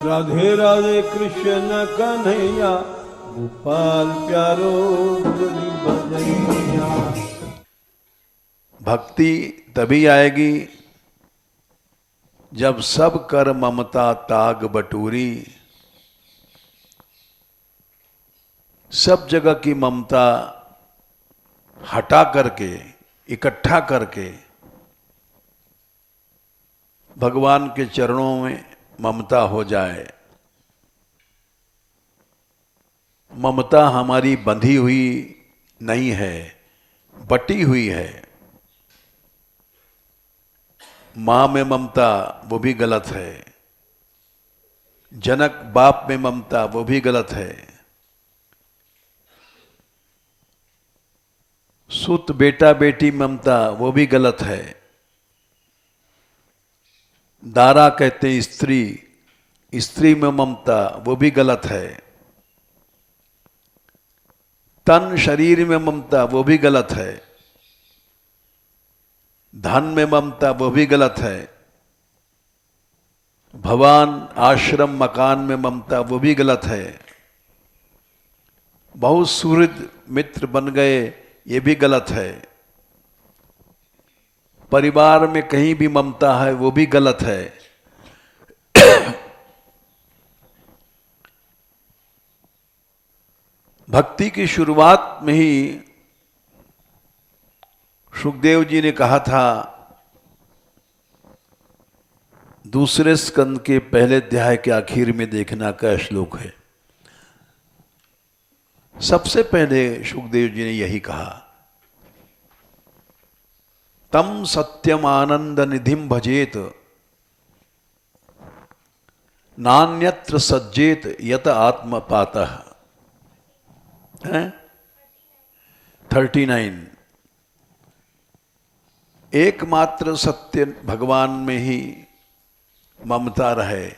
राधे राधे कृष्ण कन्हैया गोपाल प्यारो मुरली बजैया। भक्ति तभी आएगी जब सब कर ममता ताग बटूरी। सब जगह की ममता हटा करके, इकट्ठा करके भगवान के चरणों में ममता हो जाए। ममता हमारी बंधी हुई नहीं है, बटी हुई है। मां में ममता वो भी गलत है, जनक बाप में ममता वो भी गलत है, सुत बेटा बेटी ममता वो भी गलत है। दारा कहते हैं स्त्री, स्त्री में ममता वो भी गलत है। तन शरीर में ममता वो भी गलत है। धन में ममता वो भी गलत है। भवन आश्रम मकान में ममता वो भी गलत है। बहुत सुहृद मित्र बन गए ये भी गलत है। परिवार में कहीं भी ममता है वो भी गलत है। भक्ति की शुरुआत में ही सुखदेव जी ने कहा था, दूसरे स्कंद के पहले अध्याय के आखिर में देखना का श्लोक है। सबसे पहले सुखदेव जी ने यही कहा, तम सत्यम आनंद निधिम भजेत नान्यत्र सज्जेत यत आत्मपातः। 39। एकमात्र सत्य भगवान में ही ममता रहे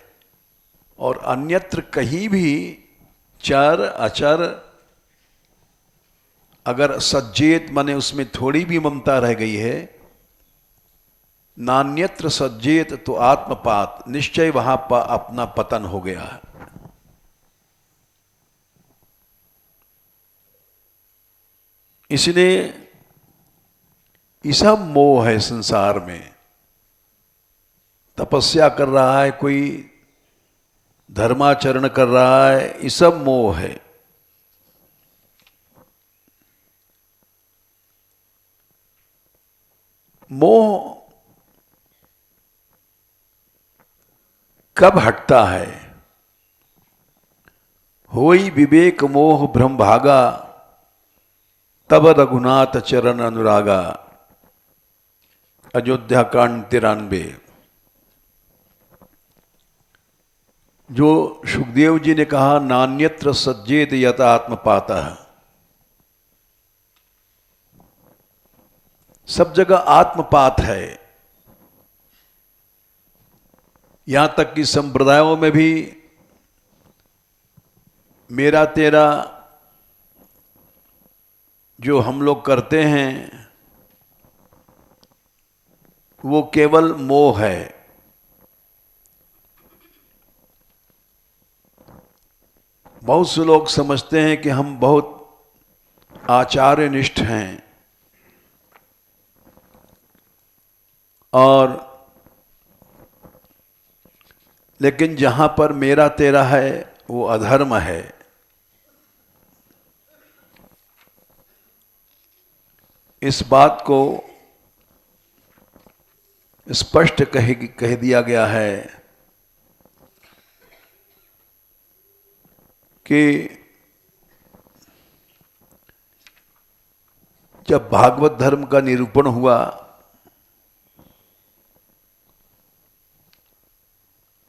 और अन्यत्र कहीं भी चर अचर अगर सज्जेत माने उसमें थोड़ी भी ममता रह गई है, नान्यत्र सज्जेत तो आत्मपात, निश्चय वहां पर अपना पतन हो गया है। इसलिए ये सब मोह है संसार में। तपस्या कर रहा है कोई, धर्माचरण कर रहा है, ये सब मोह है। मोह कब हटता है? होई विवेक मोह भ्रम भागा, तब रघुनाथ चरण अनुरागा। अयोध्या कांड 93। जो सुखदेव जी ने कहा, नान्यत्र सज्जेत यत आत्मपातः, सब जगह आत्मपात है। यहां तक कि संप्रदायों में भी मेरा तेरा जो हम लोग करते हैं वो केवल मोह है। बहुत से लोग समझते हैं कि हम बहुत आचार्यनिष्ठ हैं और लेकिन जहां पर मेरा तेरा है वो अधर्म है। इस बात को स्पष्ट कह दिया गया है कि जब भागवत धर्म का निरूपण हुआ,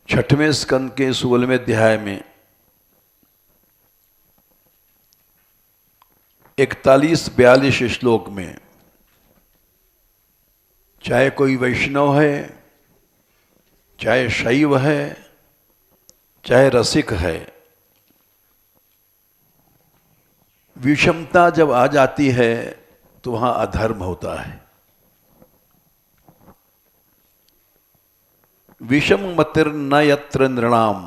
छठवें स्कंद के 16वें अध्याय में 41-42 श्लोक में, चाहे कोई वैष्णव है, चाहे शैव है, चाहे रसिक है, विषमता जब आ जाती है तो वहां अधर्म होता है। विषम मतिर न यत्र नृणाम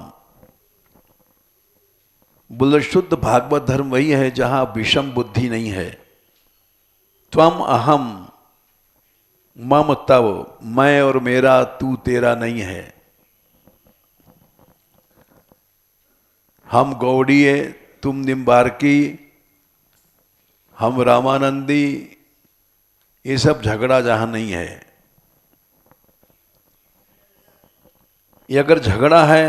बोले शुद्ध भागवत धर्म वही है जहां विषम बुद्धि नहीं है। त्वम अहम मम तव, मैं और मेरा तू तेरा नहीं है। हम गौड़ीय तुम निम्बार्की, हम रामानंदी, ये सब झगड़ा जहां नहीं है। ये अगर झगड़ा है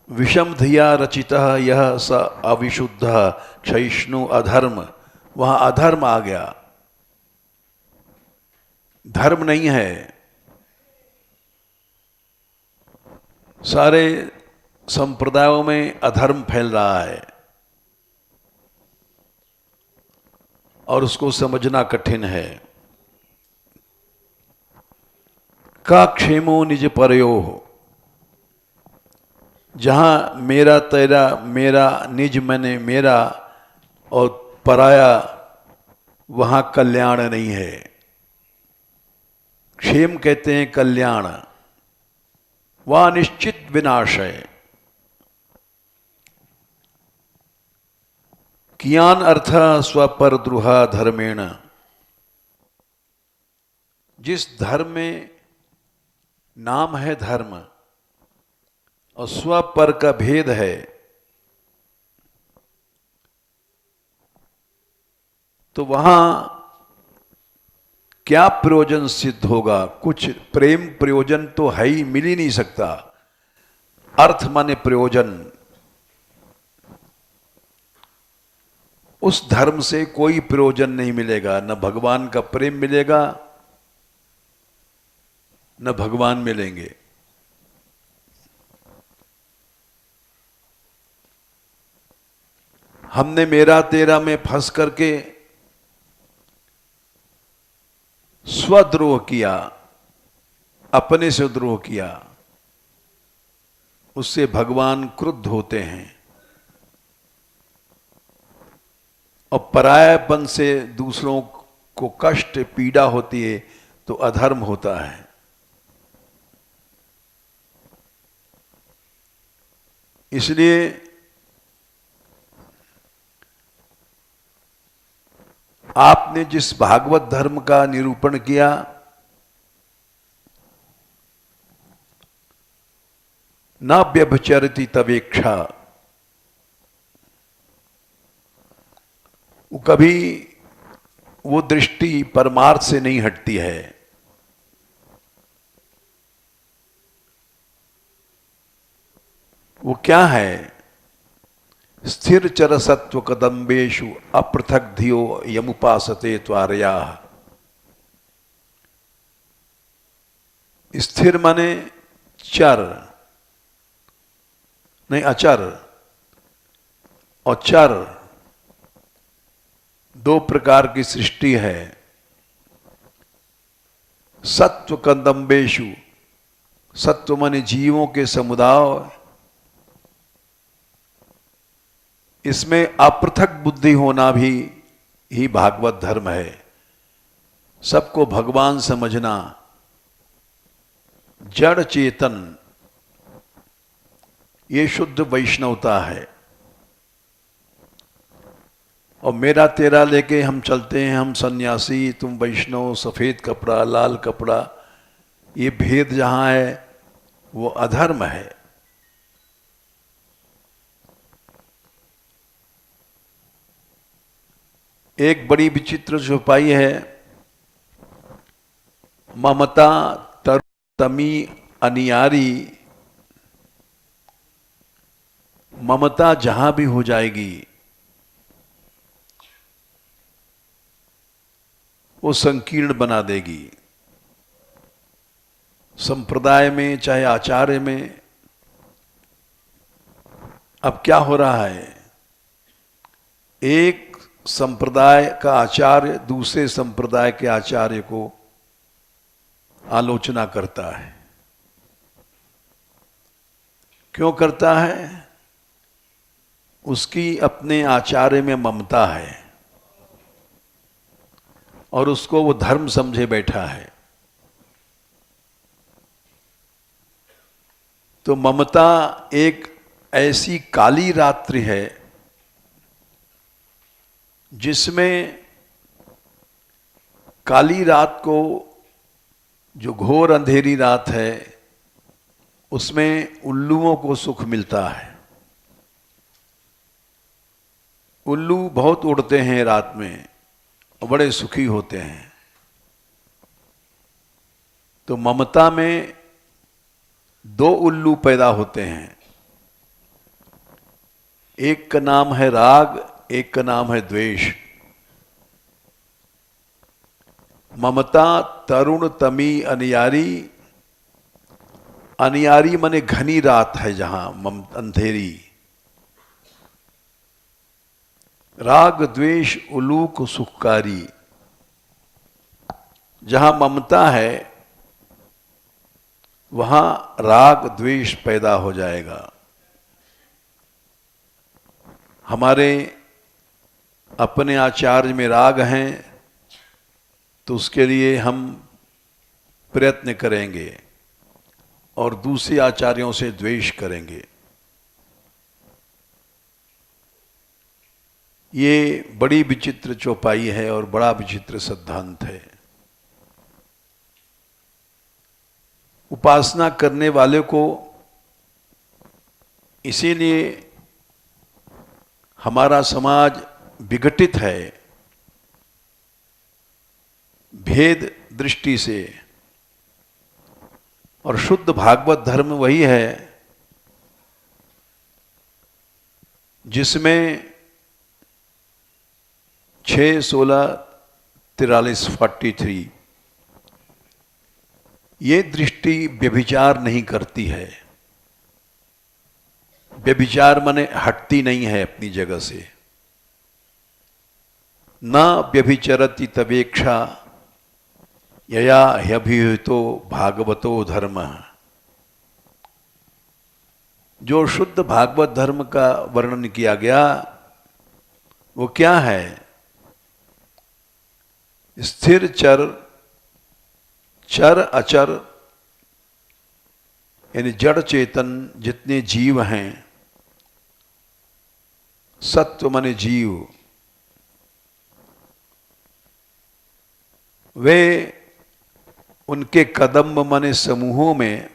विषम धिया रचितः यह स अविशुद्ध क्षयिष्णु अधर्म, वहां अधर्म आ गया, धर्म नहीं है। सारे संप्रदायों में अधर्म फैल रहा है और उसको समझना कठिन है। का क्षेमो निज परयो, जहां मेरा तेरा, मेरा निज मैंने मेरा और पराया, वहां कल्याण नहीं है। क्षेम कहते हैं कल्याण, वह निश्चित विनाश है। कियान अर्थ स्वपर द्रुहा धर्मेण, जिस धर्म में नाम है धर्म और स्वपर का भेद है, तो वहां क्या प्रयोजन सिद्ध होगा? कुछ प्रेम प्रयोजन तो है ही, मिल ही नहीं सकता। अर्थ माने प्रयोजन, उस धर्म से कोई प्रयोजन नहीं मिलेगा। न भगवान का प्रेम मिलेगा, न भगवान मिलेंगे। हमने मेरा तेरा में फंस करके स्वद्रोह किया, अपने से द्रोह किया, उससे भगवान क्रुद्ध होते हैं। और परायापन से दूसरों को कष्ट पीड़ा होती है तो अधर्म होता है। इसलिए आपने जिस भागवत धर्म का निरूपण किया, न व्यभिचरति तवेक्षा, वो कभी वो दृष्टि परमार्थ से नहीं हटती है। वो क्या है? स्थिर चर सत्व कदम्बेशु अपृथक धियो यमुपासते त्वारया। स्थिर माने चर नहीं, अचर और चर, दो प्रकार की सृष्टि है। सत्व कदम्बेशु, सत्व माने जीवों के समुदाय, इसमें अपृथक बुद्धि होना भी ही भागवत धर्म है। सबको भगवान समझना, जड़ चेतन, ये शुद्ध वैष्णवता है। और मेरा तेरा लेके हम चलते हैं, हम सन्यासी, तुम वैष्णव, सफेद कपड़ा, लाल कपड़ा, ये भेद जहां है वो अधर्म है। एक बड़ी विचित्र चौपाई है, ममता तमी अनियारी। ममता जहां भी हो जाएगी वो संकीर्ण बना देगी। संप्रदाय में चाहे आचार्य में अब क्या हो रहा है? एक संप्रदाय का आचार्य दूसरे संप्रदाय के आचार्य को आलोचना करता है। क्यों करता है? उसकी अपने आचार्य में ममता है और उसको वो धर्म समझे बैठा है। तो ममता एक ऐसी काली रात्रि है जिसमें काली रात को, जो घोर अंधेरी रात है, उसमें उल्लुओं को सुख मिलता है। उल्लू बहुत उड़ते हैं रात में और बड़े सुखी होते हैं। तो ममता में दो उल्लू पैदा होते हैं, एक का नाम है राग, एक का नाम है द्वेष। ममता तरुण तमी अनियारी, अनियारी माने घनी रात है जहां अंधेरी। राग द्वेष उलूक सुखकारी, जहां ममता है वहां राग द्वेष पैदा हो जाएगा। हमारे अपने आचार्य में राग हैं तो उसके लिए हम प्रयत्न करेंगे और दूसरे आचार्यों से द्वेष करेंगे। ये बड़ी विचित्र चौपाई है और बड़ा विचित्र सिद्धांत है। उपासना करने वाले को इसीलिए हमारा समाज विघटित है, भेद दृष्टि से। और शुद्ध भागवत धर्म वही है जिसमें 6, 16, 43, 43 ये दृष्टि व्यभिचार नहीं करती है। व्यभिचार माने हटती नहीं है अपनी जगह से। न व्यभिचरति तवेक्षा यया ह्यभिहितो भागवतो धर्म। जो शुद्ध भागवत धर्म का वर्णन किया गया वो क्या है? स्थिर चर, चर अचर, यानी जड़ चेतन जितने जीव हैं, सत्व माने जीव, वे उनके कदम माने समूहों में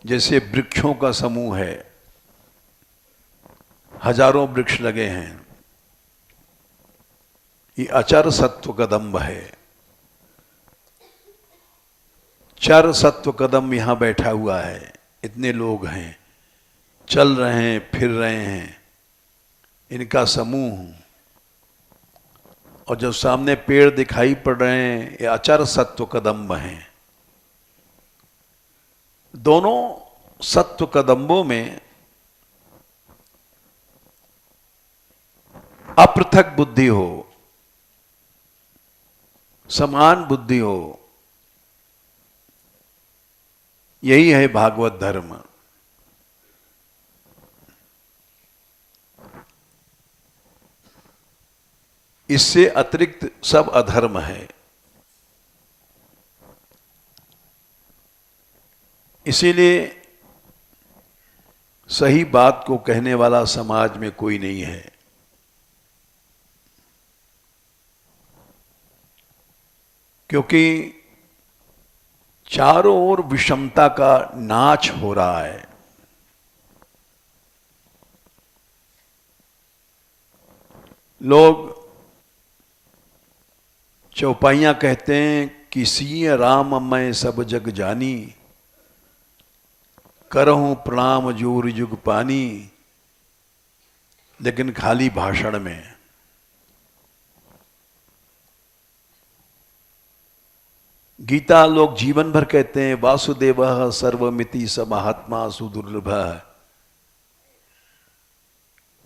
जैसे वृक्षों का समूह है, हजारों वृक्ष लगे हैं, ये अचर सत्व कदम्ब है। चर सत्व कदम यहां बैठा हुआ है, इतने लोग हैं, चल रहे हैं, फिर रहे हैं, इनका समूह। और जब सामने पेड़ दिखाई पड़ रहे हैं, ये अचर सत्व कदम्ब हैं। दोनों सत्व कदम्बों में अपृथक बुद्धि हो, समान बुद्धि हो, यही है भागवत धर्म। इससे अतिरिक्त सब अधर्म है। इसीलिए सही बात को कहने वाला समाज में कोई नहीं है। क्योंकि चारों ओर विषमता का नाच हो रहा है। लोग चौपाइयां कहते हैं कि सिय राम मैं सब जग जानी, करहूं प्रणाम जोर जुग पानी, लेकिन खाली भाषण में। गीता लोग जीवन भर कहते हैं वासुदेवः सर्वमिति स महात्मा सुदुर्लभः।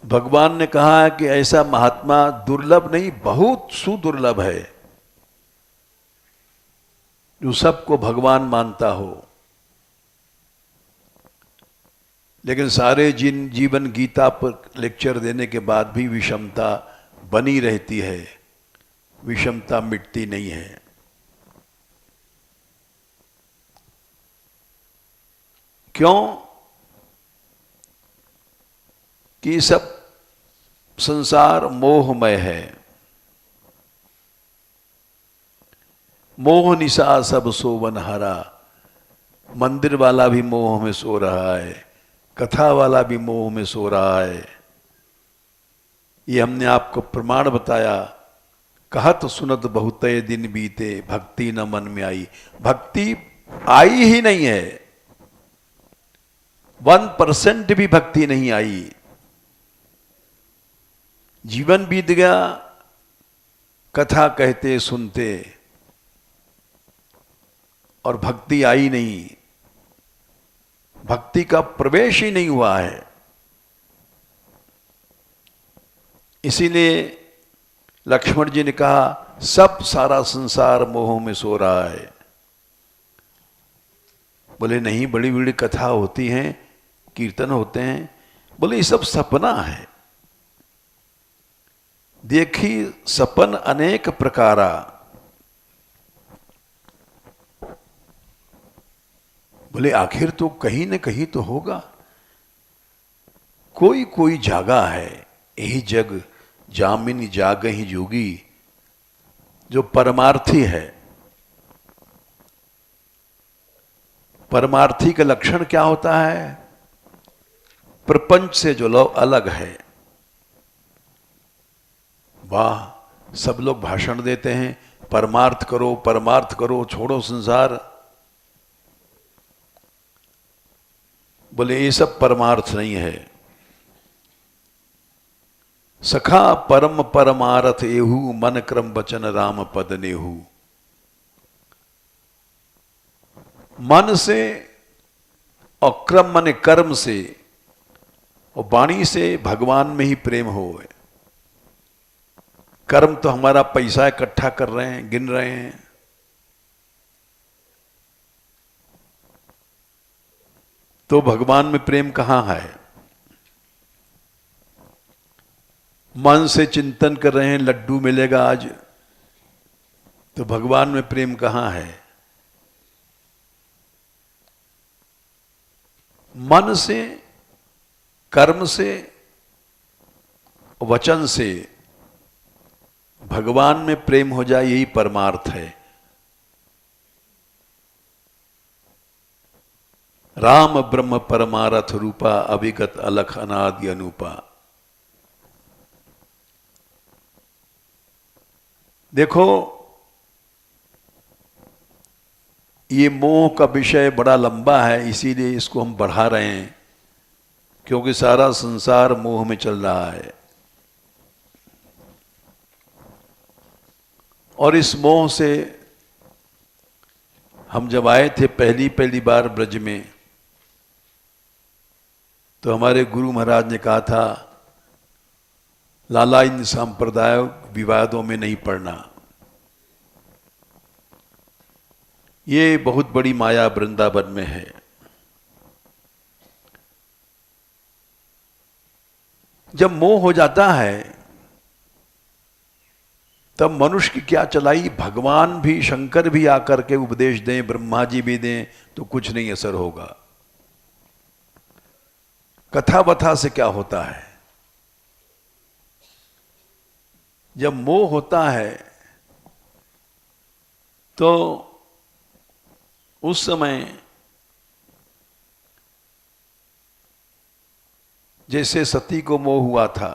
भगवान ने कहा है कि ऐसा महात्मा दुर्लभ नहीं, बहुत सुदुर्लभ है, जो सबको भगवान मानता हो। लेकिन सारे जीवन गीता पर लेक्चर देने के बाद भी विषमता बनी रहती है, विषमता मिटती नहीं है। क्यों कि सब संसार मोहमय है। मोह निशा सब सोवन हरा। मंदिर वाला भी मोह में सो रहा है, कथा वाला भी मोह में सो रहा है। ये हमने आपको प्रमाण बताया। कहत सुनत बहुतय दिन बीते, भक्ति न मन में आई। भक्ति आई ही नहीं है, 1% भी भक्ति नहीं आई। जीवन बीत गया कथा कहते सुनते, और भक्ति आई नहीं, भक्ति का प्रवेश ही नहीं हुआ है। इसीलिए लक्ष्मण जी ने कहा सब सारा संसार मोह में सो रहा है। बोले नहीं, बड़ी बड़ी कथा होती हैं, कीर्तन होते हैं। बोले ये सब सपना है। देखी सपन अनेक प्रकारा। बोले आखिर तो कहीं न कहीं तो होगा, कोई कोई जागा है। यही जग जामिनी जागहि जोगी। जो परमार्थी है, परमार्थी का लक्षण क्या होता है? प्रपंच से जो लोग अलग है। वाह, सब लोग भाषण देते हैं परमार्थ करो परमार्थ करो, छोड़ो संसार। बोले ये सब परमार्थ नहीं है। सखा परम परमारथ एहू, मन क्रम वचन राम पद नेहू। मन से और क्रम माने कर्म से और वाणी से भगवान में ही प्रेम हो। कर्म तो हमारा पैसा इकट्ठा कर रहे हैं, गिन रहे हैं। तो भगवान में प्रेम कहां है? मन से चिंतन कर रहे हैं लड्डू मिलेगा आज, तो भगवान में प्रेम कहां है? मन से, कर्म से, वचन से भगवान में प्रेम हो जाए, यही परमार्थ है। राम ब्रह्म परमारथ रूपा, अविगत अलख अनादि अनूपा। देखो, ये मोह का विषय बड़ा लंबा है, इसीलिए इसको हम बढ़ा रहे हैं, क्योंकि सारा संसार मोह में चल रहा है। और इस मोह से हम जब आए थे पहली पहली बार ब्रज में, तो हमारे गुरु महाराज ने कहा था लाला इन सांप्रदायिक विवादों में नहीं पड़ना। ये बहुत बड़ी माया वृंदावन में है। जब मोह हो जाता है तब मनुष्य की क्या चलाई, भगवान भी शंकर भी आकर के उपदेश दें, ब्रह्मा जी भी दें, तो कुछ नहीं असर होगा। कथा वथा से क्या होता है? जब मोह होता है तो उस समय जैसे सती को मोह हुआ था,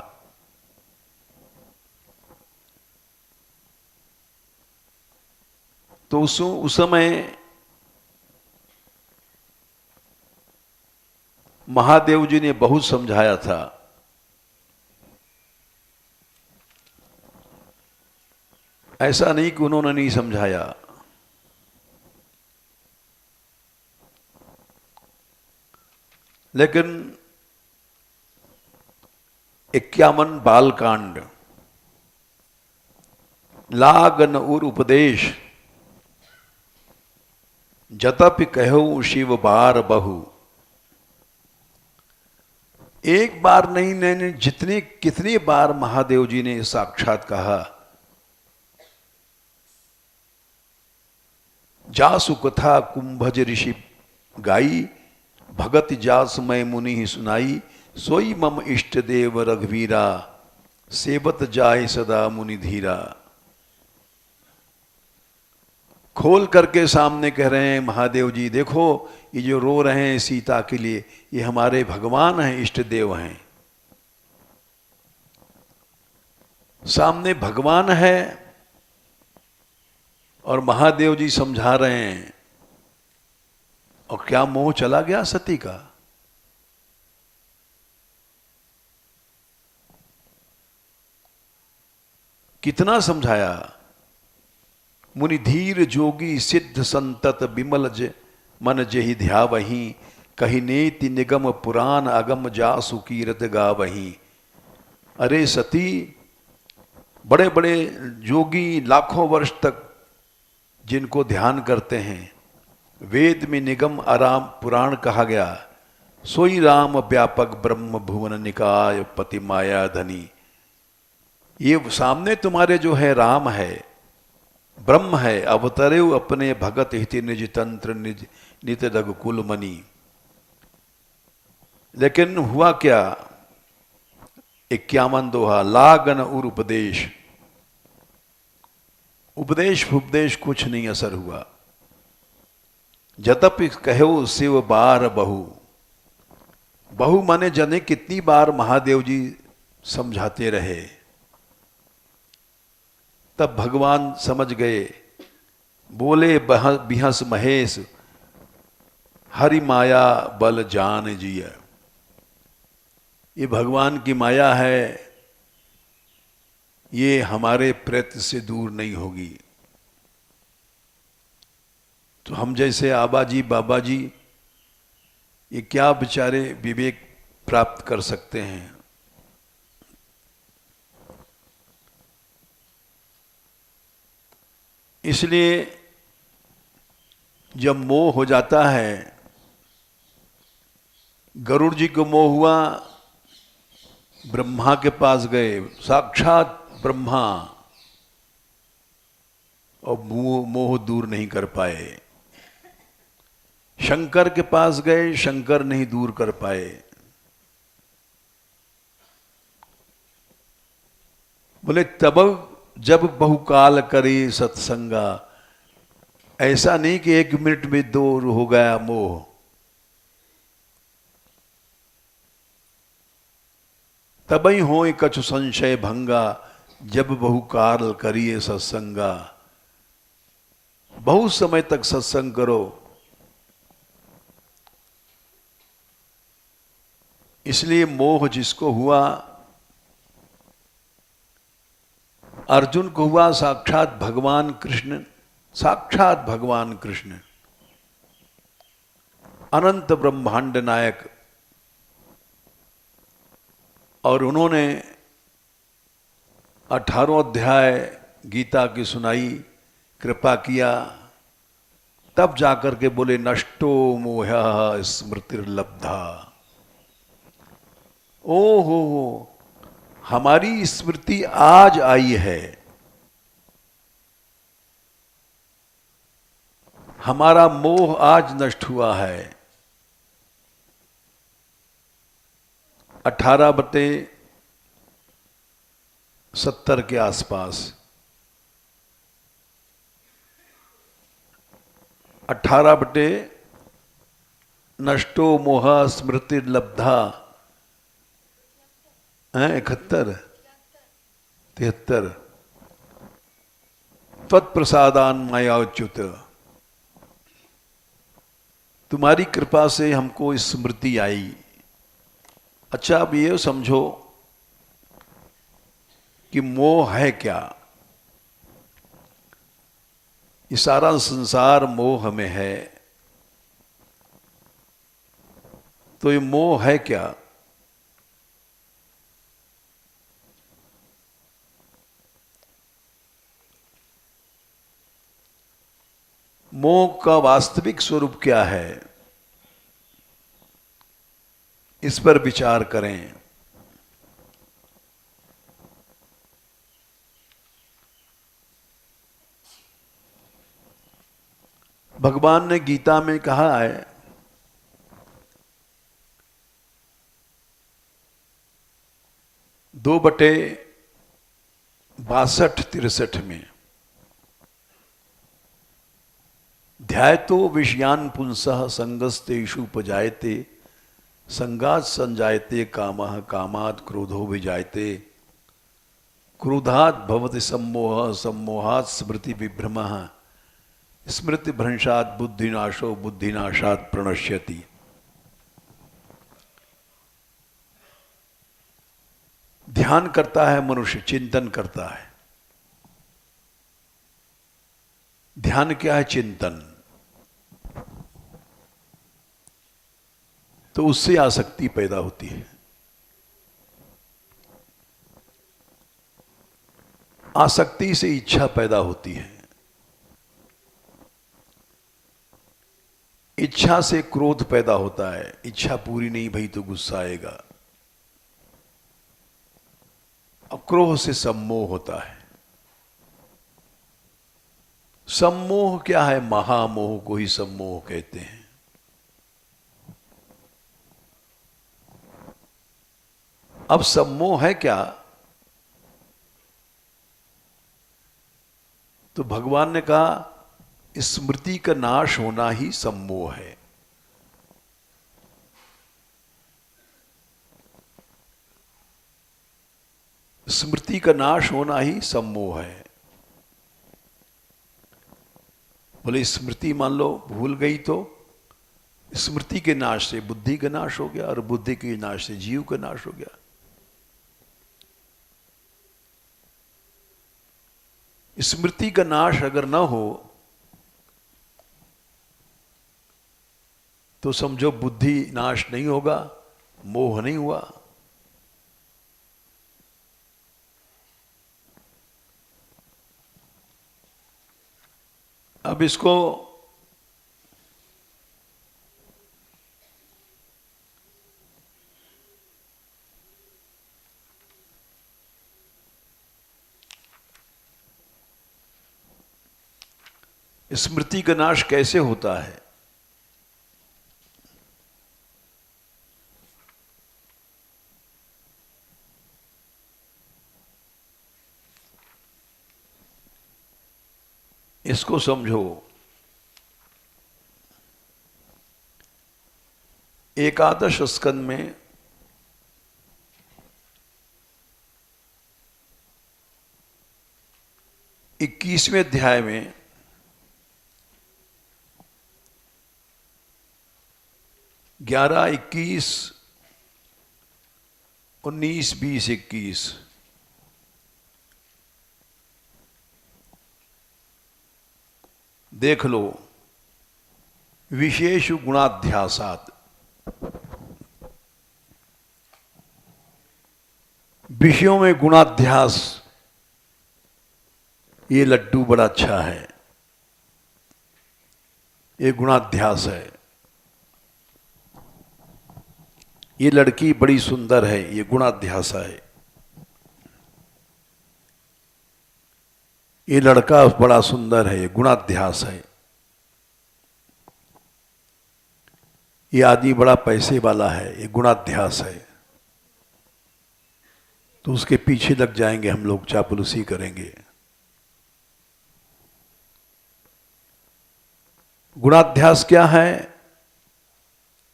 तो उस समय महादेव जी ने बहुत समझाया था। ऐसा नहीं कि उन्होंने नहीं समझाया। लेकिन 51 बालकांड, लागन और उपदेश, जतपि कहो शिव बार बहु। एक बार नहीं, जितनी कितनी बार महादेव जी ने साक्षात कहा। जासु कथा कुंभज ऋषि गाई, भगत जास मैं मुनि ही सुनाई, सोई मम इष्ट देव रघुवीरा, सेवत जाय सदा मुनि धीरा। खोल करके सामने कह रहे हैं महादेव जी, देखो ये जो रो रहे हैं सीता के लिए, ये हमारे भगवान हैं, इष्ट देव हैं। सामने भगवान है और महादेव जी समझा रहे हैं। और क्या मोह चला गया सती का? कितना समझाया। मुनि धीर जोगी सिद्ध संतत बिमल मन जेहि ध्यावहीं, कही नेति निगम पुराण अगम जासु कीरत गावहीं। अरे सती, बड़े बड़े जोगी लाखों वर्ष तक जिनको ध्यान करते हैं, वेद में निगम आराम पुराण कहा गया, सोई राम व्यापक ब्रह्म भुवन निकाय पति माया धनी। ये सामने तुम्हारे जो है राम है, ब्रह्म है, अवतरे अपने भगत हिति निज तंत्र निज नित रघुकुल मणि। लेकिन हुआ क्या? 51 दोहा, लागन उर उपदेश, उपदेश कुछ नहीं असर हुआ। जतप कहो शिव बार बहु, बहु माने जने कितनी बार महादेव जी समझाते रहे। तब भगवान समझ गए, बोले बिहस महेश, हरि माया बल जान जिया। ये भगवान की माया है, ये हमारे प्रयत्न से दूर नहीं होगी। तो हम जैसे आबा जी बाबा जी, ये क्या बेचारे विवेक प्राप्त कर सकते हैं? इसलिए जब मोह हो जाता है, गरुड़ जी को मोह हुआ, ब्रह्मा के पास गए, साक्षात ब्रह्मा, और मोह दूर नहीं कर पाए। शंकर के पास गए, शंकर नहीं दूर कर पाए। बोले तब जब बहुकाल करे सत्संगा, ऐसा नहीं कि 1 मिनट में दूर हो गया मोह। तबई हो कछु संशय भंगा, जब बहुकाल करिए सत्संगा। बहुत समय तक सत्संग करो। इसलिए मोह जिसको हुआ, अर्जुन को हुआ, साक्षात भगवान कृष्ण, साक्षात भगवान कृष्ण, अनंत ब्रह्मांड नायक। और उन्होंने 18वां अध्याय गीता की सुनाई, कृपा किया, तब जाकर के बोले नष्टो मोह स्मृतिर्लब्धा। ओहो, हमारी स्मृति आज आई है, हमारा मोह आज नष्ट हुआ है। 18/70 के आसपास, 18 नष्टो मोह स्मृति लब्धा, 71 73 तत्प्रसादान मायाच्युत। तुम्हारी कृपा से हमको स्मृति आई। अच्छा, अब ये समझो कि मोह है क्या? ये सारा संसार मोह में है। तो ये मोह है क्या? मोह का वास्तविक स्वरूप क्या है, इस पर विचार करें। भगवान ने गीता में कहा है 2/62-63 में ध्यायतो विषयान पुंसः संगस्तेषु उपजायते संगात संजायते कामः कामात् क्रोधो विजायते क्रोधात् भवति सम्मोहः सम्मोहात् स्मृति विभ्रमः स्मृति भ्रंशात् बुद्धिनाशो बुद्धिनाशात् प्रणश्यति। ध्यान करता है मनुष्य, चिंतन करता है। ध्यान क्या है? चिंतन। तो उससे आसक्ति पैदा होती है। आसक्ति से इच्छा पैदा होती है। इच्छा से क्रोध पैदा होता है। इच्छा पूरी नहीं भई तो गुस्सा आएगा। क्रोध से सम्मोह होता है। सम्मोह क्या है? महामोह को ही सम्मोह कहते हैं। अब सम्मोह है क्या? तो भगवान ने कहा स्मृति का नाश होना ही सम्मोह है। स्मृति का नाश होना ही सम्मोह है। बोले स्मृति मान लो भूल गई तो स्मृति के नाश से बुद्धि का नाश हो गया और बुद्धि के नाश से जीव का नाश हो गया। स्मृति का नाश अगर ना हो तो समझो बुद्धि नाश नहीं होगा, मोह नहीं हुआ। अब इसको स्मृति का नाश कैसे होता है? इसको समझो। एकादश स्कंद में इक्कीसवें अध्याय में 11, 21, 19, 20, 21 देख लो। विशेष गुणाध्यासात, विषयों में गुणाध्यास, ये लड्डू बड़ा अच्छा है, ये गुणाध्यास है। ये लड़की बड़ी सुंदर है, ये गुणाध्यास है। ये लड़का बड़ा सुंदर है, ये गुणाध्यास है। ये आदमी बड़ा पैसे वाला है, ये गुणाध्यास है। तो उसके पीछे लग जाएंगे हम लोग, चापलूसी करेंगे। गुणाध्यास क्या है?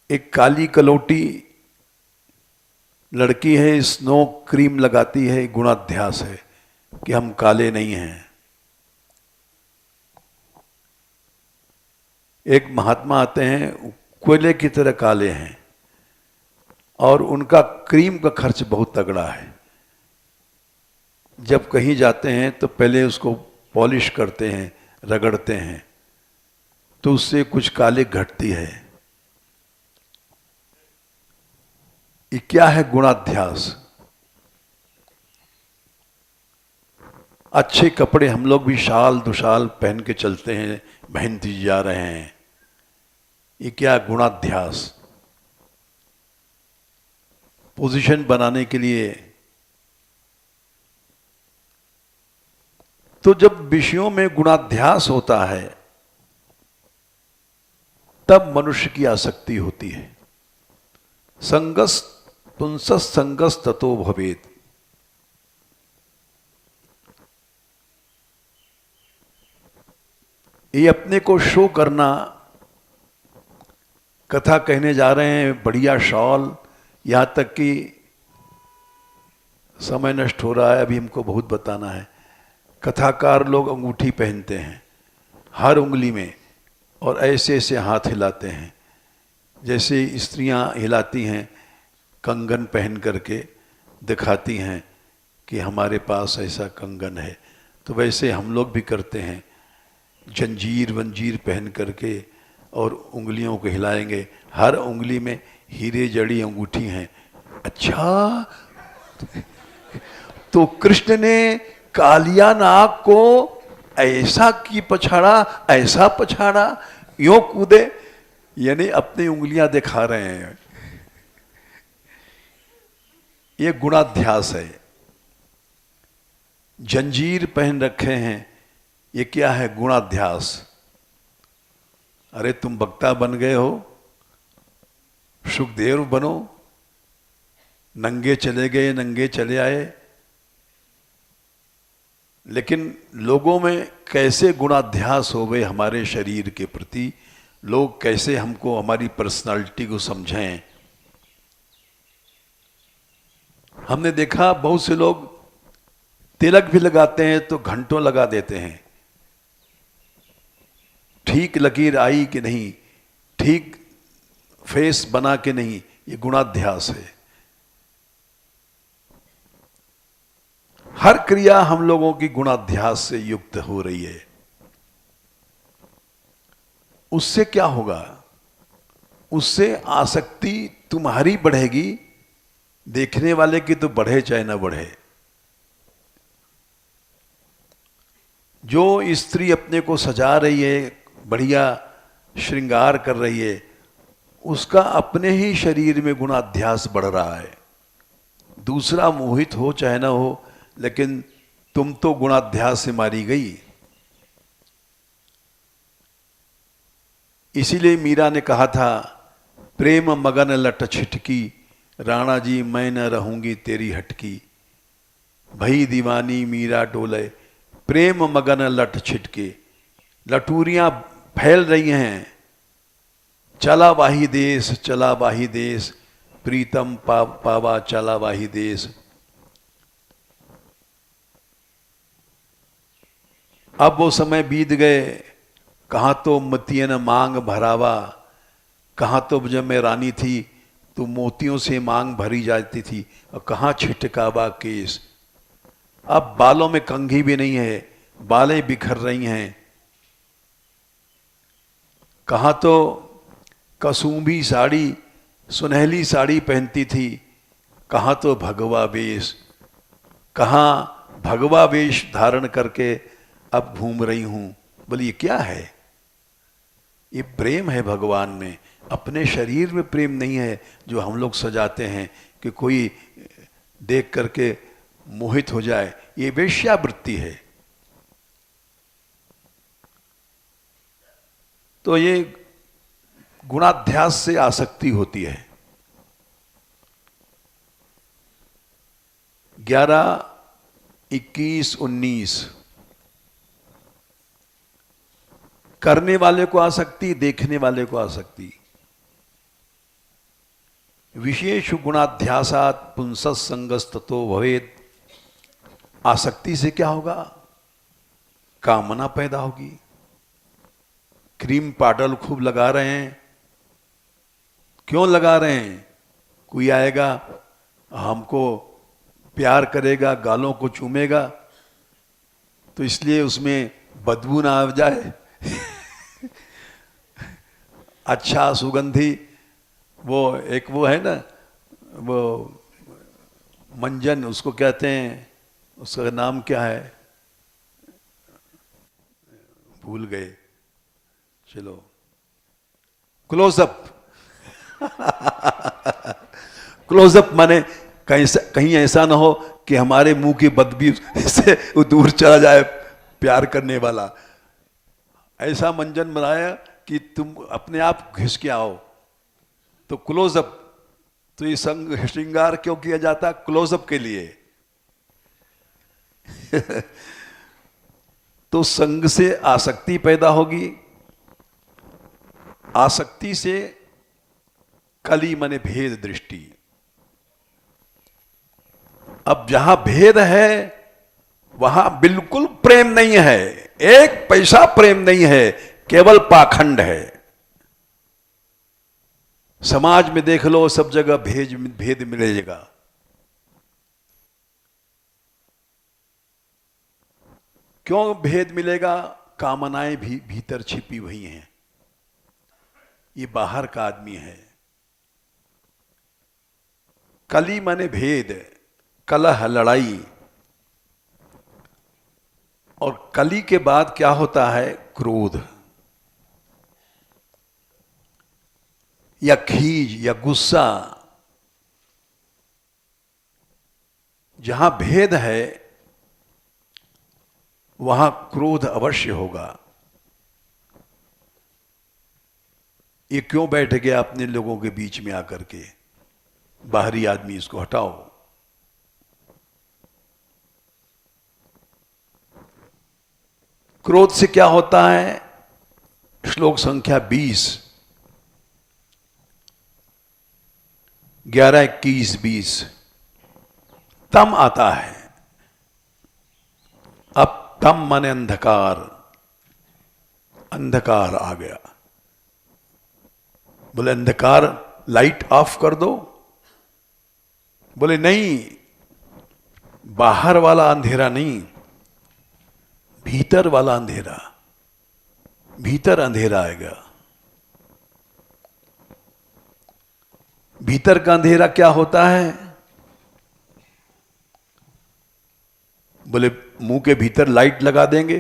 एक काली कलौटी लड़की है, स्नो क्रीम लगाती है, गुणाध्यास है कि हम काले नहीं हैं। एक महात्मा आते हैं, कोयले की तरह काले हैं और उनका क्रीम का खर्च बहुत तगड़ा है। जब कहीं जाते हैं तो पहले उसको पॉलिश करते हैं, रगड़ते हैं, तो उससे कुछ काले घटती है। ये क्या है? गुणाध्यास। अच्छे कपड़े हम लोग भी शाल दुशाल पहन के चलते हैं, मेहनती जा रहे हैं। ये क्या? गुणाध्यास। पोजीशन बनाने के लिए। तो जब विषयों में गुणाध्यास होता है तब मनुष्य की आसक्ति होती है। संगस पुंसस संगस ततो भवेत। ये अपने को शो करना, कथा कहने जा रहे हैं, बढ़िया शॉल, यहां तक कि समय नष्ट हो रहा है, अभी हमको बहुत बताना है। कथाकार लोग अंगूठी पहनते हैं हर उंगली में और ऐसे ऐसे हाथ हिलाते हैं, जैसे स्त्रियां हिलाती हैं कंगन पहन करके, दिखाती हैं कि हमारे पास ऐसा कंगन है। तो वैसे हम लोग भी करते हैं, जंजीर वंजीर पहन करके और उंगलियों को हिलाएंगे, हर उंगली में हीरे जड़ी अंगूठी हैं। अच्छा, तो कृष्ण ने कालिया नाग को ऐसा की पछाड़ा, ऐसा पछाड़ा, यूं कूदे, यानी अपनी उंगलियां दिखा रहे हैं। ये गुणाध्यास है। जंजीर पहन रखे हैं, ये क्या है? गुणाध्यास। अरे तुम वक्ता बन गए हो, सुखदेव बनो, नंगे चले गए, नंगे चले आए, लेकिन लोगों में कैसे गुणाध्यास हो गए हमारे शरीर के प्रति, लोग कैसे हमको, हमारी पर्सनालिटी को समझें। हमने देखा बहुत से लोग तिलक भी लगाते हैं तो घंटों लगा देते हैं, ठीक लकीर आई कि नहीं, ठीक फेस बना के नहीं, ये गुणाध्यास है। हर क्रिया हम लोगों की गुणाध्यास से युक्त हो रही है। उससे क्या होगा? उससे आसक्ति तुम्हारी बढ़ेगी, देखने वाले की तो बढ़े चाहे ना बढ़े। जो स्त्री अपने को सजा रही है, बढ़िया श्रृंगार कर रही है, उसका अपने ही शरीर में गुणाध्यास बढ़ रहा है। दूसरा मोहित हो चाहे ना हो, लेकिन तुम तो गुणाध्यास से मारी गई। इसीलिए मीरा ने कहा था, प्रेम मगन लट छिटकी, राणा जी मैं न रहूंगी तेरी हटकी। भई दीवानी मीरा डोले, प्रेम मगन लट छिटके। लटूरियां फैल रही हैं, चला वाही देश, चला वाही देश, प्रीतम पावा चला वाही देश। अब वो समय बीत गए, कहाँ तो मतियन मांग भरावा, कहाँ तो जब मैं रानी थी तो मोतियों से मांग भरी जाती थी, और कहाँ छिटकावा केस। अब बालों में कंघी भी नहीं है, बालें बिखर रही हैं। कहाँ तो कसूंभी साड़ी, सुनहली साड़ी पहनती थी, कहाँ तो भगवा वेश, कहाँ भगवा वेश धारण करके अब घूम रही हूं। बोली ये क्या है? ये प्रेम है भगवान में, अपने शरीर में प्रेम नहीं है जो हम लोग सजाते हैं कि कोई देख करके मोहित हो जाए। ये वेश्यावृत्ति है। तो ये गुणाध्यास से आसक्ति होती है। 11, 21, 19 करने वाले को आसक्ति, देखने वाले को आसक्ति। विशेष गुणाध्यासात पुंसस संगस्ततो भवेद। आसक्ति से क्या होगा? कामना पैदा होगी। क्रीम पाउडर खूब लगा रहे हैं, क्यों लगा रहे हैं? कोई आएगा हमको प्यार करेगा, गालों को चूमेगा, तो इसलिए उसमें बदबू ना आ जाए। अच्छा सुगंधी, वो एक वो है ना, वो मंजन उसको कहते हैं, उसका नाम क्या है, भूल गए, चलो क्लोजअप। क्लोजअप माने कहीं ऐसा ना हो कि हमारे मुंह की बदबू से वो दूर चला जाए प्यार करने वाला। ऐसा मंजन बनाया कि तुम अपने आप घिस के आओ। तो क्लोजअप, तो ये संग श्रृंगार क्यों किया जाता? क्लोजअप के लिए। तो संग से आसक्ति पैदा होगी, आसक्ति से कली माने भेद दृष्टि। अब जहां भेद है वहां बिल्कुल प्रेम नहीं है, एक पैसा प्रेम नहीं है, केवल पाखंड है। समाज में देख लो, सब जगह भेद मिलेगा। क्यों भेद मिलेगा? कामनाएं भी भीतर छिपी हुई हैं। ये बाहर का आदमी है। कली माने भेद, कलह, लड़ाई। और कली के बाद क्या होता है? क्रोध या खीज या गुस्सा। जहां भेद है वहां क्रोध अवश्य होगा। ये क्यों बैठ गया अपने लोगों के बीच में आकर के? बाहरी आदमी, इसको हटाओ। क्रोध से क्या होता है? श्लोक संख्या 20, 11, 21, 20। तम आता है। अब तम माने अंधकार, अंधकार आ गया। बोले अंधकार लाइट ऑफ कर दो। बोले नहीं, बाहर वाला अंधेरा नहीं, भीतर वाला अंधेरा। भीतर अंधेरा आएगा। भीतर का अंधेरा क्या होता है? बोले मुंह के भीतर लाइट लगा देंगे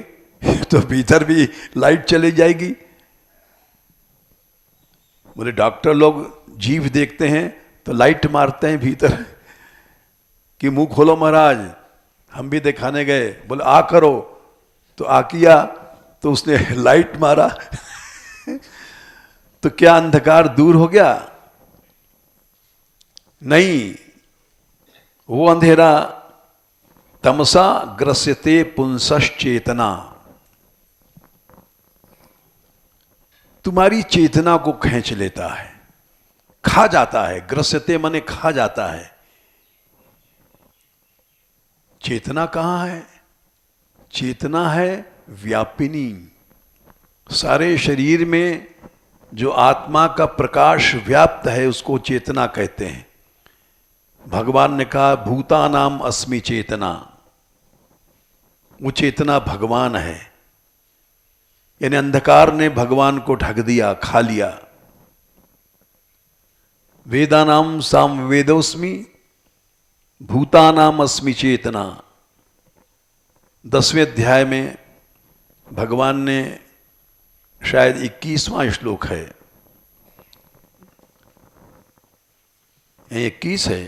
तो भीतर भी लाइट चली जाएगी। बोले डॉक्टर लोग जीभ देखते हैं तो लाइट मारते हैं भीतर कि मुंह खोलो महाराज। हम भी दिखाने गए, बोले आ करो, तो आ किया तो उसने लाइट मारा तो क्या अंधकार दूर हो गया? नहीं, वो अंधेरा तमसा ग्रस्यते पुंसश्चेतना, तुम्हारी चेतना को खींच लेता है, खा जाता है। ग्रस्यते माने खा जाता है। चेतना कहां है? चेतना है व्यापिनी। सारे शरीर में जो आत्मा का प्रकाश व्याप्त है उसको चेतना कहते हैं। भगवान ने कहा भूतानाम अस्मि चेतना। वो चेतना भगवान है। यानी अंधकार ने भगवान को ढक दिया, खा लिया। वेदानाम सामवेदोस्मि भूतानाम अस्मि चेतना। 10वें अध्याय में भगवान ने, शायद 21वां श्लोक है, 21 है,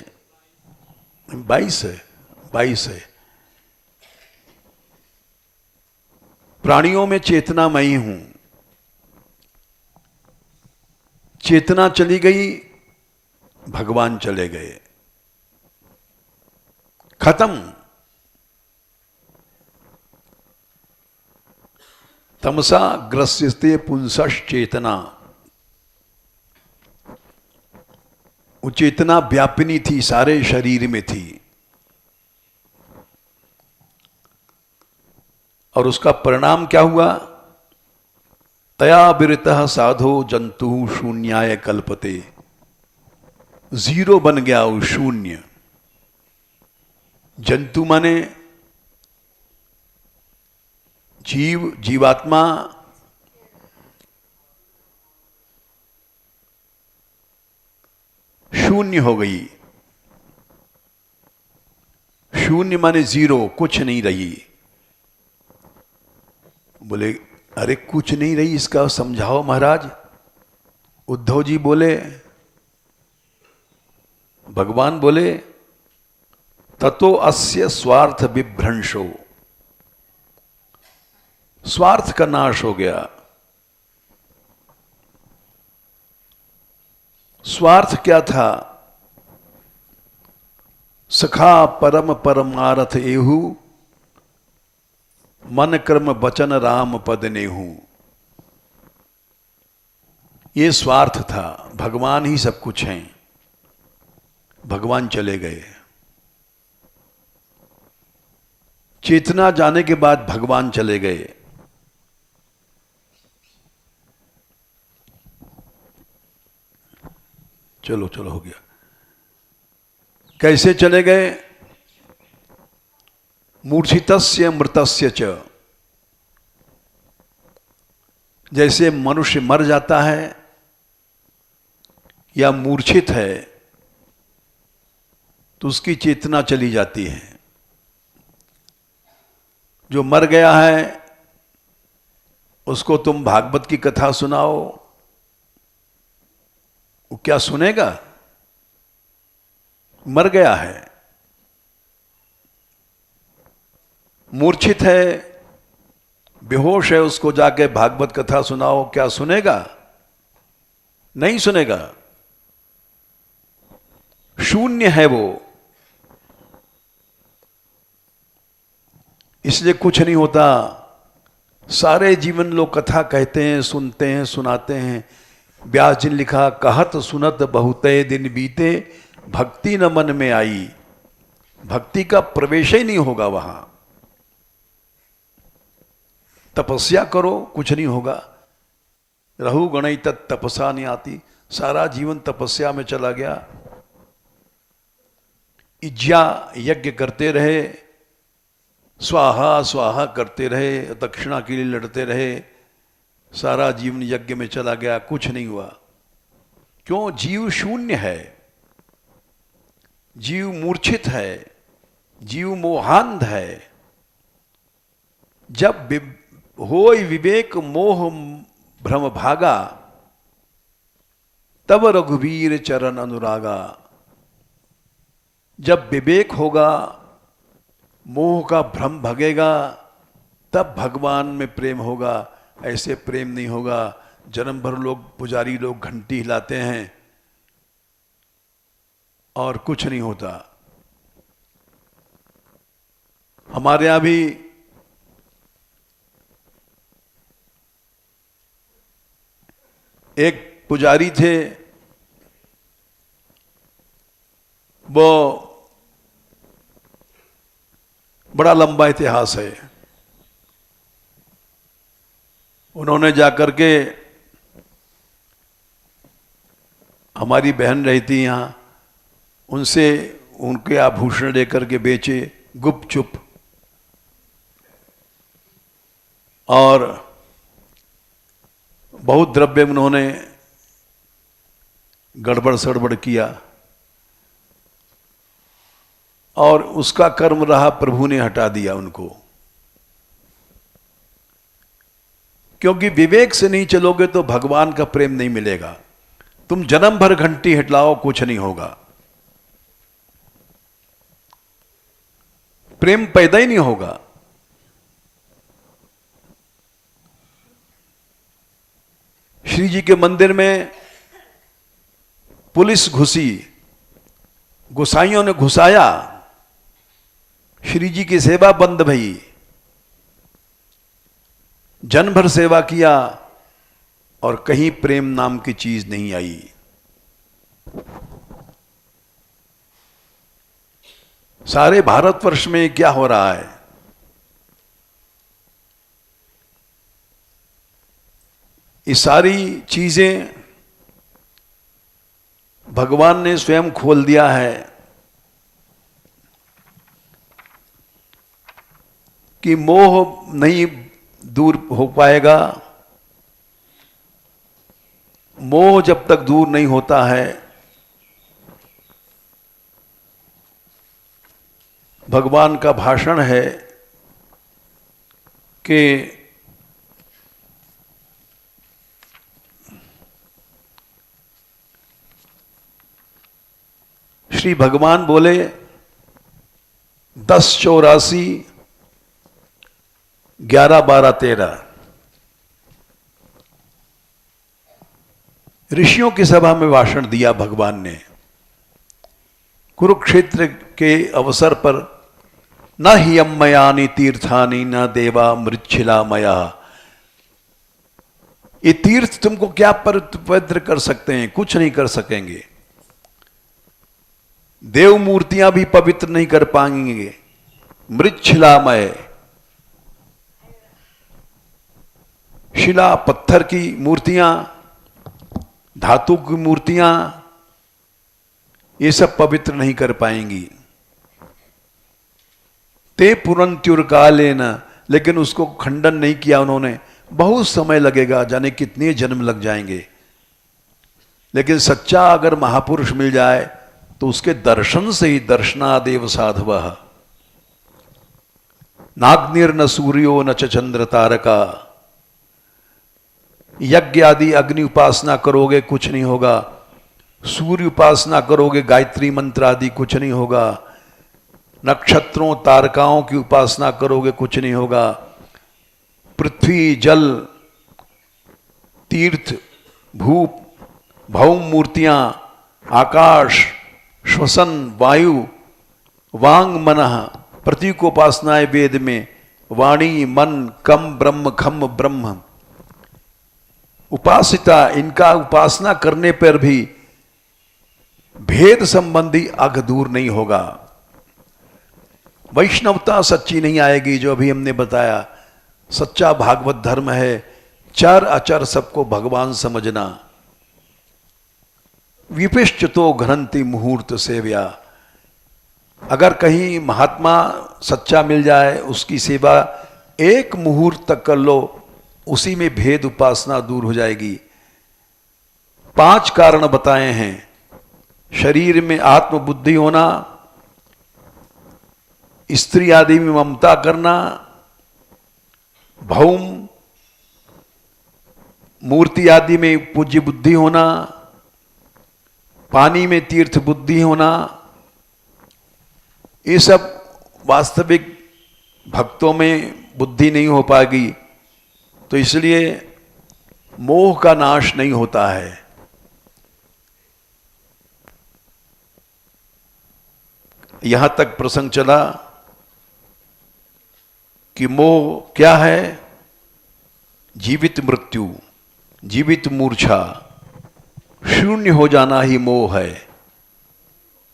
22 है, 22 है। प्राणियों में चेतना मैं ही हूं। चेतना चली गई, भगवान चले गए, खत्म। तमसा ग्रस्यते पुंसश्चेतना। वो चेतना व्यापिनी थी, सारे शरीर में थी। और उसका परिणाम क्या हुआ? तया विरतः साधो जंतु शून्याय कल्पते। जीरो बन गया वो, शून्य। जंतु माने जीव, जीवात्मा। शून्य हो गई। शून्य माने जीरो, कुछ नहीं रही। बोले अरे कुछ नहीं रही, इसका समझाओ महाराज। उद्धव जी बोले, भगवान बोले ततो अस्य स्वार्थ विभ्रंशो। स्वार्थ का नाश हो गया। स्वार्थ क्या था? सखा परम परमारथ एहु मन कर्म वचन राम पद नेहू। ये स्वार्थ था, भगवान ही सब कुछ हैं। भगवान चले गए, चेतना जाने के बाद भगवान चले गए। चलो चलो हो गया। कैसे चले गए? मूर्छितस्य मृतस्य च। जैसे मनुष्य मर जाता है या मूर्छित है तो उसकी चेतना चली जाती है। जो मर गया है उसको तुम भागवत की कथा सुनाओ, वो क्या सुनेगा? मर गया है। मूर्छित है, बेहोश है, उसको जाके भागवत कथा सुनाओ, क्या सुनेगा? नहीं सुनेगा। शून्य है वो, इसलिए कुछ नहीं होता। सारे जीवन लोग कथा कहते हैं, सुनते हैं, सुनाते हैं। व्यास जी ने लिखा, कहत सुनत बहुते दिन बीते, भक्ति न मन में आई। भक्ति का प्रवेश ही नहीं होगा वहां। तपस्या करो, कुछ नहीं होगा। रहु गणई तत् तपसा नहीं आती। सारा जीवन तपस्या में चला गया। इज्जा यज्ञ करते रहे, स्वाहा स्वाहा करते रहे, दक्षिणा के लिए लड़ते रहे, सारा जीवन यज्ञ में चला गया, कुछ नहीं हुआ। क्यों? जीव शून्य है, जीव मूर्छित है, जीव मोहांध है। जब होय विवेक मोह भ्रम भागा, तब रघुवीर चरण अनुरागा। जब विवेक होगा, मोह का भ्रम भगेगा, तब भगवान में प्रेम होगा। ऐसे प्रेम नहीं होगा। जन्म भर लोग, पुजारी लोग घंटी हिलाते हैं और कुछ नहीं होता। हमारे यहां भी एक पुजारी थे, वो बड़ा लंबा इतिहास है। उन्होंने जाकर के, हमारी बहन रहती यहां, उनसे उनके आभूषण लेकर के बेचे गुपचुप, और बहुत द्रव्य उन्होंने गड़बड़ सड़बड़ किया, और उसका कर्म रहा, प्रभु ने हटा दिया उनको। क्योंकि विवेक से नहीं चलोगे तो भगवान का प्रेम नहीं मिलेगा। तुम जन्म भर घंटी हिलाओ, कुछ नहीं होगा। प्रेम पैदा ही नहीं होगा। श्री जी के मंदिर में पुलिस घुसी, गुसाइयों ने घुसाया, श्री जी की सेवा बंद भई। जन भर सेवा किया और कहीं प्रेम नाम की चीज नहीं आई। सारे भारतवर्ष में क्या हो रहा है? ये सारी चीजें भगवान ने स्वयं खोल दिया है कि मोह नहीं दूर हो पाएगा। मोह जब तक दूर नहीं होता है, भगवान का भाषण है कि श्री भगवान बोले 1084 11 12 13 ऋषियों की सभा में भाषण दिया भगवान ने। कुरुक्षेत्र के अवसर पर न ही अम्मयानी तीर्थानी न देवा मृच्छिला मया। ये तीर्थ तुमको क्या पवित्र कर सकते हैं? कुछ नहीं कर सकेंगे। देव मूर्तियां भी पवित्र नहीं कर पाएंगे। मृच्छिलामय, शिला पत्थर की मूर्तियां, धातु की मूर्तियां, ये सब पवित्र नहीं कर पाएंगी। ते पुरंत्युर कालेन, लेकिन उसको खंडन नहीं किया उन्होंने। बहुत समय लगेगा, जाने कितने जन्म लग जाएंगे। लेकिन सच्चा अगर महापुरुष मिल जाए तो उसके दर्शन से ही दर्शनादेव साधवः। नाग्निर्न सूर्यो न च चंद्र तारका। यज्ञ आदि अग्नि उपासना करोगे कुछ नहीं होगा। सूर्य उपासना करोगे, गायत्री मंत्र आदि, कुछ नहीं होगा। नक्षत्रों तारकाओं की उपासना करोगे, कुछ नहीं होगा। पृथ्वी, जल, तीर्थ, भूप, भौम मूर्तियां, आकाश, श्वसन, वायु, वांग मनः, प्रतीक उपासनाएं वेद में। वाणी, मन, कम ब्रह्म, खम ब्रह्म, उपासिता, इनका उपासना करने पर भी भेद संबंधी अघ दूर नहीं होगा। वैष्णवता सच्ची नहीं आएगी, जो अभी हमने बताया। सच्चा भागवत धर्म है चर अचर सबको भगवान समझना। विपिश्चितो घ्नन्ति मुहूर्त सेव्या। अगर कहीं महात्मा सच्चा मिल जाए, उसकी सेवा एक मुहूर्त तक कर लो, उसी में भेद उपासना दूर हो जाएगी। 5 कारण बताए हैं। शरीर में आत्मबुद्धि होना, स्त्री आदि में ममता करना, भौम मूर्ति आदि में पूज्य बुद्धि होना, पानी में तीर्थ बुद्धि होना, ये सब वास्तविक भक्तों में बुद्धि नहीं हो पाएगी। तो इसलिए मोह का नाश नहीं होता है। यहां तक प्रसंग चला कि मोह क्या है? जीवित मृत्यु, जीवित मूर्छा, शून्य हो जाना ही मोह है।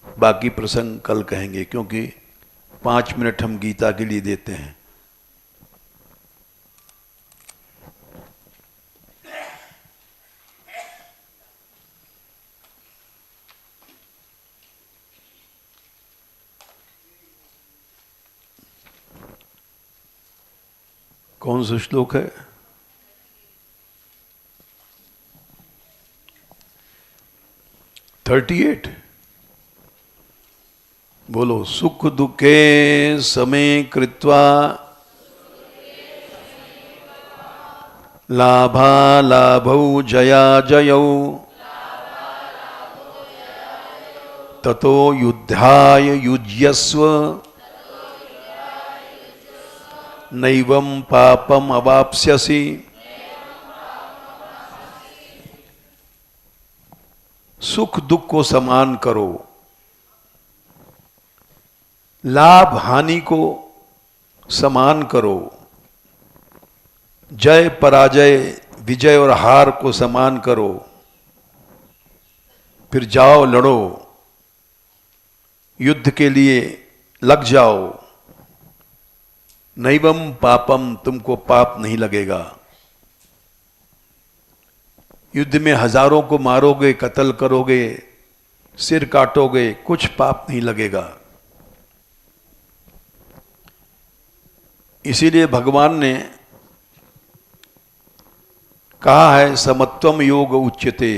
बाकी प्रसंग कल कहेंगे, क्योंकि 5 मिनट हम गीता के लिए देते हैं। कौन सा श्लोक है? $38। बोलो। सुख दुखे समे कृत्वा लाभा लाभौ जया जयौ ततो युद्धाय युज्यस्व नैवं पापम अवाप्स्यसि। सुख दुख को समान करो, लाभ हानि को समान करो, जय पराजय, विजय और हार को समान करो, फिर जाओ लड़ो, युद्ध के लिए लग जाओ। नैवम पापम, तुमको पाप नहीं लगेगा। युद्ध में हजारों को मारोगे, कत्ल करोगे, सिर काटोगे, कुछ पाप नहीं लगेगा। इसीलिए भगवान ने कहा है समत्वम योग उच्यते।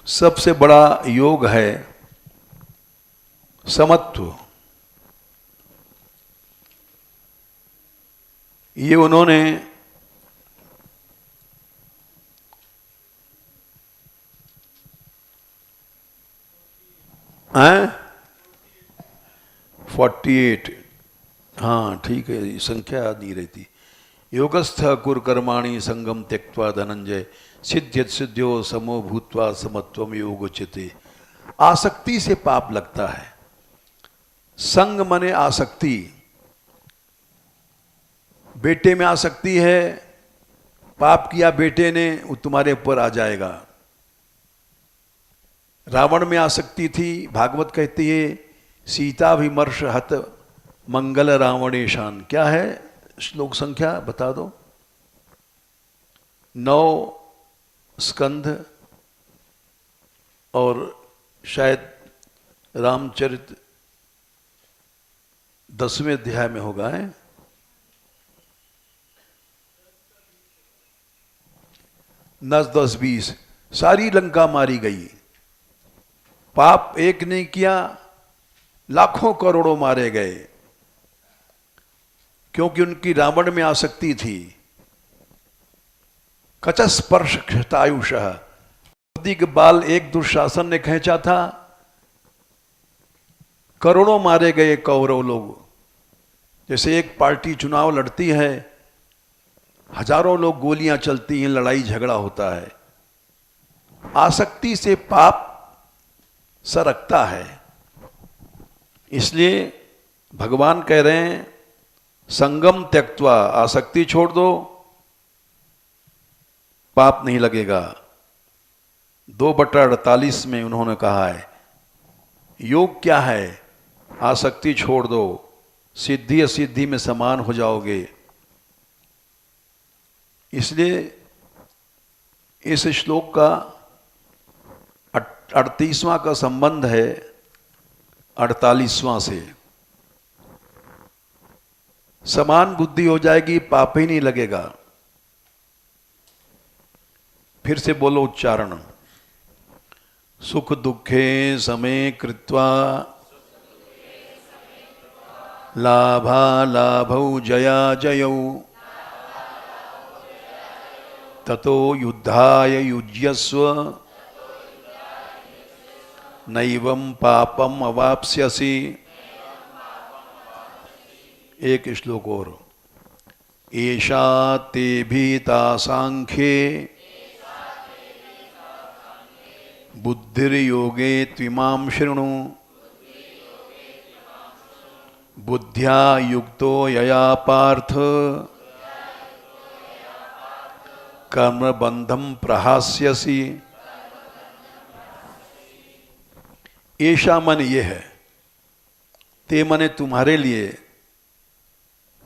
सबसे बड़ा योग है समत्व। ये उन्होंने हैं 48, हाँ ठीक है, संख्या याद नहीं रहती। योगस्थ कुर कर्माणि संगम त्यक्त्वा धनंजय सिद्ध्यत सिद्ध्यो समो भूत्वा समत्वम योग उच्यते। आसक्ति से पाप लगता है। संग मने आसक्ति, बेटे में आसक्ति है, पाप किया बेटे ने, वो तुम्हारे ऊपर आ जाएगा। रावण में आसक्ति थी, भागवत कहती है सीता विमर्श हत मंगल रावणेशान। क्या है श्लोक संख्या बता दो? 9 स्कंध और शायद रामचरित 10वें अध्याय में होगा है। 9, 10, 20 सारी लंका मारी गई। पाप एक नहीं किया, लाखों करोड़ों मारे गए, क्योंकि उनकी रावण में आसक्ति थी। कचस्पर्श क्षतायुष, के बाल एक दुशासन ने खींचा था, करोड़ों मारे गए कौरव लोग। जैसे एक पार्टी चुनाव लड़ती है, हजारों लोग गोलियां चलती हैं, लड़ाई झगड़ा होता है। आसक्ति से पाप सरकता है। इसलिए भगवान कह रहे हैं संगम त्यक्त्वा, आसक्ति छोड़ दो, पाप नहीं लगेगा। 2/48 में उन्होंने कहा है योग क्या है? आसक्ति छोड़ दो, सिद्धि असिद्धि में समान हो जाओगे। इसलिए इस श्लोक का 38वां का संबंध है 48वां से। समान बुद्धि हो जाएगी, पाप ही नहीं लगेगा। फिर से बोलो उच्चारण। सुख दुखे समे कृत्वा लाभा लाभौ जया जयौ ततो युद्धाय युज्यस्व नैवं पापम अवाप्स्यसि। एक श्लोक और। एषा ते भीता सांख्ये बुद्धिर्योगे त्विमां शृणु बुद्ध्या युक्तो यया पार्थ कर्मबंधं प्रहास्यसि। ऐसा मन ये है, ते मने तुम्हारे लिए,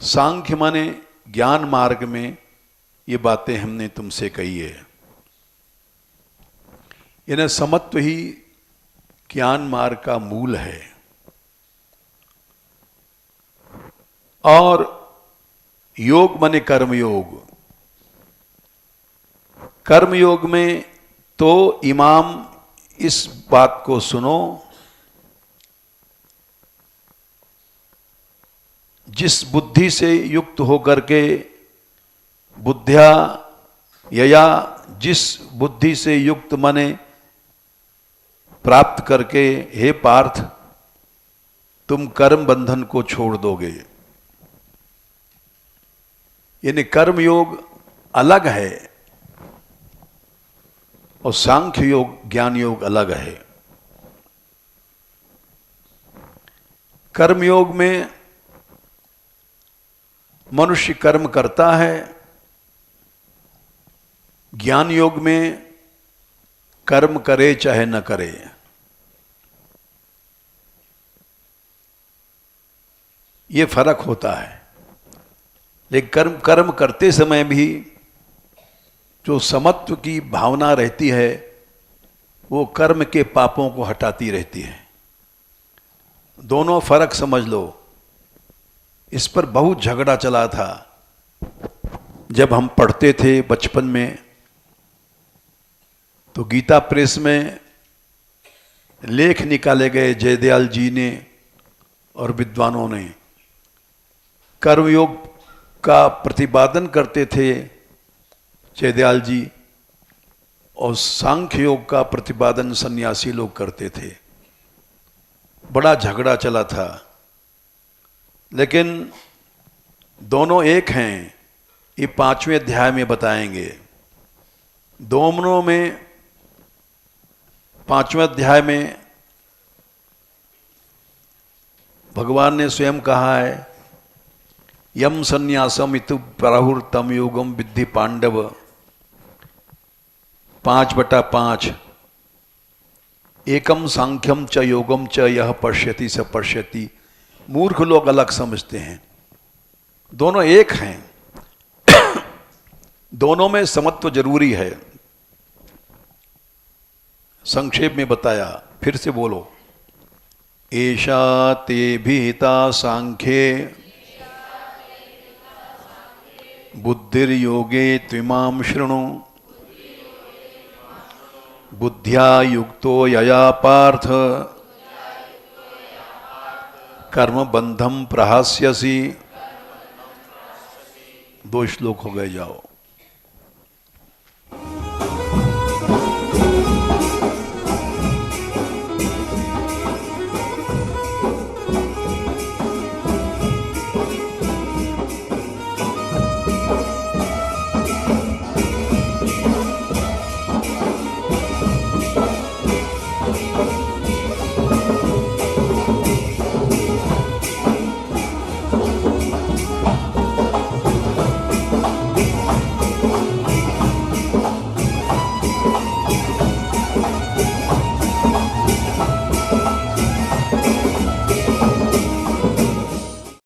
सांख्य माने ज्ञान मार्ग में ये बातें हमने तुमसे कही है। यानी समत्व ही ज्ञान मार्ग का मूल है। और योग माने कर्मयोग। कर्मयोग में तो इमाम इस बात को सुनो, जिस बुद्धि से युक्त होकर के बुद्धिया यया, जिस बुद्धि से युक्त मने प्राप्त करके हे पार्थ तुम कर्म बंधन को छोड़ दोगे। यानी कर्म योग अलग है और सांख्य योग ज्ञान योग अलग है। कर्म योग में मनुष्य कर्म करता है, ज्ञान योग में कर्म करे चाहे न करे। ये फर्क होता है। लेकिन कर्म करते समय भी जो समत्व की भावना रहती है वो कर्म के पापों को हटाती रहती है। दोनों फर्क समझ लो। इस पर बहुत झगड़ा चला था जब हम पढ़ते थे बचपन में। तो गीता प्रेस में लेख निकाले गए जयदयाल जी ने और विद्वानों ने। कर्मयोग का प्रतिपादन करते थे जयदयाल जी और सांख्य योग का प्रतिपादन सन्यासी लोग करते थे। बड़ा झगड़ा चला था, लेकिन दोनों एक हैं। ये 5वें अध्याय में बताएंगे। दोनों में 5वें अध्याय में भगवान ने स्वयं कहा है, यम संन्यासम इतु प्राहुर्तम योगम विद्धि पांडव 5/5। एकम सांख्यम च योगम च यह पश्यति स पश्यति। मूर्ख लोग अलग समझते हैं, दोनों एक हैं, दोनों में समत्व जरूरी है। संक्षेप में बताया, फिर से बोलो। एषा ते विहिता सांख्ये बुद्धिर्योगे त्विमां शृणु बुद्ध्या युक्तो यया पार्थ कर्म बंधम प्रहास्यसि। 2 श्लोक हो गए, जाओ।